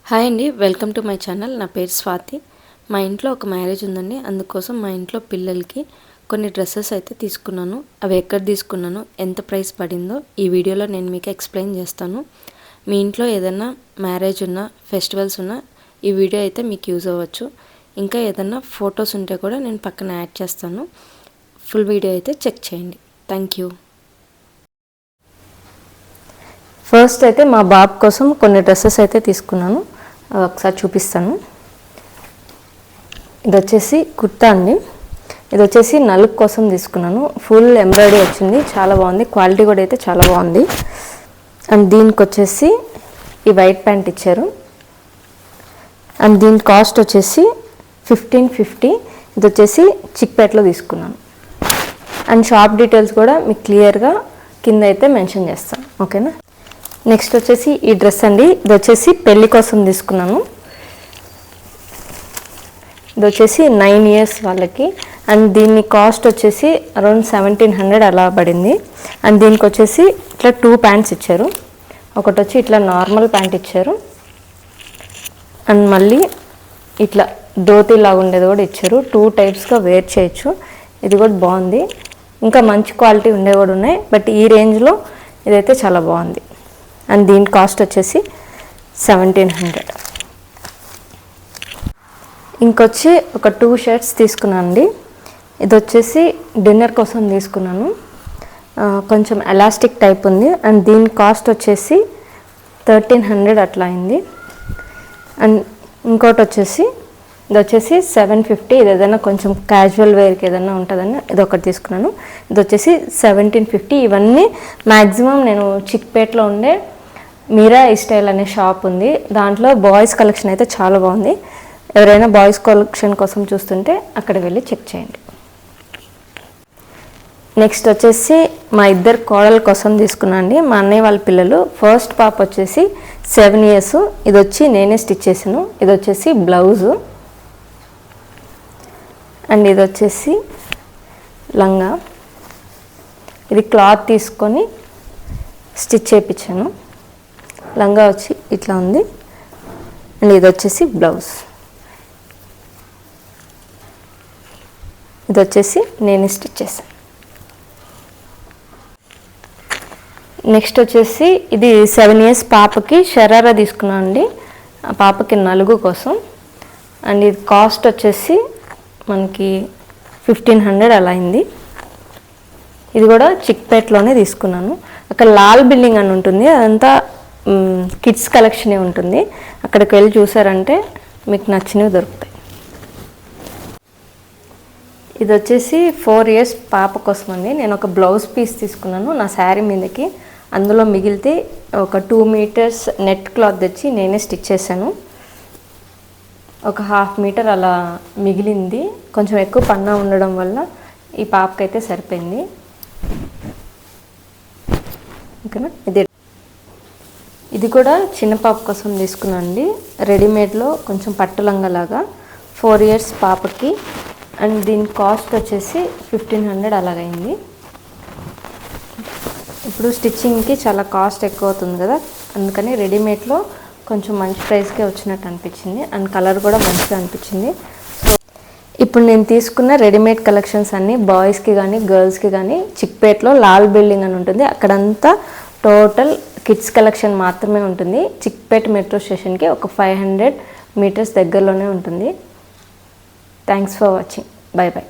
Hi అండి, welcome to my channel. నా పేరు స్వాతి. మా ఇంట్లో ఒక మ్యారేజ్ ఉందండి. అందుకోసం మా ఇంట్లో పిల్లలకి కొన్ని డ్రెస్సెస్ అయితే తీసుకున్నాను. అవి ఎక్కడ తీసుకున్నాను, ఎంత ప్రైస్ పడిందో ఈ వీడియోలో నేను మీకు ఎక్స్ప్లెయిన్ చేస్తాను. మీ ఇంట్లో ఏదైనా మ్యారేజ్ ఉన్నా, ఫెస్టివల్స్ ఉన్నా ఈ వీడియో అయితే మీకు యూజ్ అవ్వచ్చు. ఇంకా ఏదైనా ఫొటోస్ ఉంటే కూడా నేను పక్కన యాడ్ చేస్తాను. ఫుల్ వీడియో అయితే చెక్ చేయండి. Thank you. ఫస్ట్ అయితే మా బాబు కోసం కొన్ని డ్రెస్సెస్ అయితే తీసుకున్నాను. ఒకసారి చూపిస్తాను. ఇది వచ్చేసి కుర్తా అండి. ఇది వచ్చేసి నలుగు కోసం తీసుకున్నాను. ఫుల్ ఎంబ్రాయిడరీ వచ్చింది, చాలా బాగుంది. క్వాలిటీ కూడా అయితే చాలా బాగుంది. అండ్ దీనికి వచ్చేసి ఈ వైట్ ప్యాంట్ ఇచ్చారు. అండ్ దీని కాస్ట్ వచ్చేసి 1550. ఇది వచ్చేసి చిక్పేటలో తీసుకున్నాను. అండ్ షాప్ డీటెయిల్స్ కూడా మీకు క్లియర్గా కింద అయితే మెన్షన్ చేస్తాను, ఓకేనా. నెక్స్ట్ వచ్చేసి ఈ డ్రెస్ అండి. ఇది వచ్చేసి పెళ్ళి కోసం తీసుకున్నాను. ఇది వచ్చేసి 9 years వాళ్ళకి. అండ్ దీని కాస్ట్ వచ్చేసి అరౌండ్ 1700 అలా పడింది. అండ్ దీనికి వచ్చేసి ఇట్లా 2 ప్యాంట్స్ ఇచ్చారు. ఒకటి వచ్చి ఇట్లా నార్మల్ ప్యాంట్ ఇచ్చారు. అండ్ మళ్ళీ ఇట్లా ధోతి లాగా ఉండేది కూడా ఇచ్చారు. 2 typesగా వేర్ చేయొచ్చు. ఇది కూడా బాగుంది. ఇంకా మంచి క్వాలిటీ ఉండేవి కూడా ఉన్నాయి, బట్ ఈ రేంజ్లో ఇదైతే చాలా బాగుంది. అండ్ దీని కాస్ట్ వచ్చేసి 1700. ఇంకొచ్చి ఒక 2 shirts తీసుకున్నాను అండి. ఇది వచ్చేసి డిన్నర్ కోసం తీసుకున్నాను. కొంచెం ఎలాస్టిక్ టైప్ ఉంది. అండ్ దీని కాస్ట్ వచ్చేసి 1300 అట్లా అయింది. అండ్ ఇంకోటి వచ్చేసి ఇది వచ్చేసి 750. ఇది ఏదైనా కొంచెం క్యాజువల్ వేర్కి ఏదైనా ఉంటుందని ఇది ఒకటి తీసుకున్నాను. ఇది వచ్చేసి 1750. ఇవన్నీ మ్యాక్సిమం నేను చిక్పేటలో ఉండే మీరా స్టైల్ అనే షాప్ ఉంది, దాంట్లో బాయ్స్ కలెక్షన్ అయితే చాలా బాగుంది. ఎవరైనా బాయ్స్ కలెక్షన్ కోసం చూస్తుంటే అక్కడికి వెళ్ళి చెక్ చేయండి. నెక్స్ట్ వచ్చేసి మా ఇద్దరు కోడల కోసం తీసుకున్నాను అండి. మా అన్నయ్య వాళ్ళ పిల్లలు. ఫస్ట్ పాప వచ్చేసి 7 years. ఇది వచ్చి నేనే స్టిచ్ చేసాను. ఇది వచ్చేసి బ్లౌజు. అండ్ ఇది వచ్చేసి లంగా. ఇది క్లాత్ తీసుకొని స్టిచ్ చేయించాను. లంగా వచ్చి ఇట్లా ఉంది. అండ్ ఇది వచ్చేసి బ్లౌజ్. ఇది వచ్చేసి నేను స్టిచ్ చేశాను. నెక్స్ట్ వచ్చేసి ఇది 7 years పాపకి షరారా తీసుకున్నాను అండి. ఆ పాపకి నలుగు కోసం. అండ్ ఇది కాస్ట్ వచ్చేసి మనకి 1500 అలా అయింది. ఇది కూడా చిక్పేటలోనే తీసుకున్నాను. అక్కడ లాల్ బిల్డింగ్ అని ఉంటుంది, అదంతా కిడ్స్ కలెక్షనే ఉంటుంది. అక్కడికి వెళ్ళి చూసారంటే మీకు నచ్చినవి దొరుకుతాయి. ఇది వచ్చేసి 4 years పాప కోసం అండి. నేను ఒక బ్లౌజ్ పీస్ తీసుకున్నాను నా శారీ మీదకి. అందులో మిగిలితే ఒక 2 meters నెట్ క్లాత్ తెచ్చి నేనే స్టిచ్ చేశాను. ఒక 1/2 meter అలా మిగిలింది. కొంచెం ఎక్కువ పన్నా ఉండడం వల్ల ఈ పాపకైతే సరిపోయింది, ఓకేనా. ఇది కూడా చిన్న పాప కోసం తీసుకున్నాను అండి. రెడీమేడ్లో కొంచెం పట్టు లంగలాగా 4 years పాపకి. అండ్ దీని కాస్ట్ వచ్చేసి 1500 అలాగైంది. ఇప్పుడు స్టిచ్చింగ్కి చాలా కాస్ట్ ఎక్కువ అవుతుంది కదా, అందుకని రెడీమేడ్లో కొంచెం మంచి ప్రైస్కే వచ్చినట్టు అనిపించింది. అండ్ కలర్ కూడా మంచిగా అనిపించింది. సో ఇప్పుడు నేను తీసుకున్న రెడీమేడ్ కలెక్షన్స్ అన్నీ బాయ్స్కి కానీ గర్ల్స్కి కానీ చిక్పేటలో లాల్ బిల్డింగ్ అని ఉంటుంది, అక్కడంతా టోటల్ కిడ్స్ కలెక్షన్ మాత్రమే ఉంటుంది. చిక్పేట మెట్రో స్టేషన్కి ఒక 500 meters దగ్గరలోనే ఉంటుంది. Thanks for watching. Bye bye.